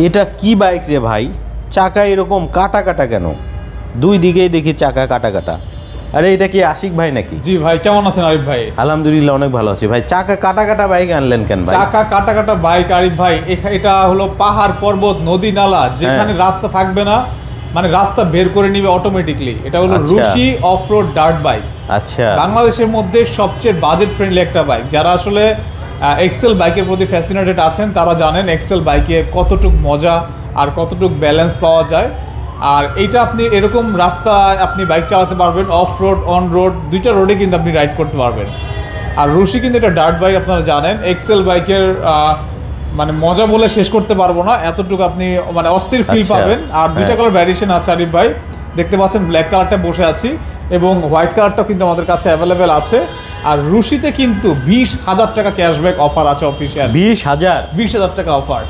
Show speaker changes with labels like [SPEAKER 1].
[SPEAKER 1] এটা কি বাইক রে ভাই, চাকা এরকম কাটা কাটা কেন? দুই দিকেই দেখি চাকা কাটা কাটা। আরে এটা কি আশিক ভাই নাকি?
[SPEAKER 2] জি ভাই, কেমন আছেন আরিফ ভাই?
[SPEAKER 1] আলহামদুলিল্লাহ অনেক ভালো আছি ভাই। চাকা কাটা কাটা বাইক আনলেন কেন ভাই?
[SPEAKER 2] চাকা কাটা কাটা বাইক আরিফ ভাই, এটা হলো পাহাড় পর্বত নদী নালা যেখানে রাস্তা থাকবে না, মানে রাস্তা বের করে নিবে অটোমেটিকলি। এটা হলো
[SPEAKER 1] আচ্ছা।
[SPEAKER 2] Rusi offroad dirt bike.
[SPEAKER 1] আচ্ছা,
[SPEAKER 2] বাংলাদেশের মধ্যে সবচেয়ে বাজেট ফ্রেন্ডলি একটা বাইক। যারা আসলে এক্সেল বাইকের প্রতি ফ্যাসিনেটেড আছেন তারা জানেন এক্সেল বাইকে কতটুক মজা আর কতটুক ব্যালেন্স পাওয়া যায়। আর এইটা আপনি এরকম রাস্তায় আপনি বাইক চালাতে পারবেন, অফ রোড অন রোড দুইটা রোডে কিন্তু আপনি রাইড করতে পারবেন। আর রুশি কিন্তু এটা ডার্ট বাইক, আপনারা জানেন এক্সেল বাইকের মানে মজা বলে শেষ করতে পারবো না, এতটুকু আপনি মানে অস্থির ফিল
[SPEAKER 1] আচ্ছা,
[SPEAKER 2] পাবেন। আর দুইটা কালার ভ্যারিয়েশন আছে আরিফ ভাই, দেখতে পাচ্ছেন ব্ল্যাক কালারটা বসে আছি এবং হোয়াইট কালারটাও কিন্তু আমাদের কাছে অ্যাভেলেবেল আছে। আর রুশিতে কিন্তু 20,000 টাকা ক্যাশব্যাক অফার আছে অফিসিয়াল।
[SPEAKER 1] 20,000?
[SPEAKER 2] 20,000 টাকা অফার।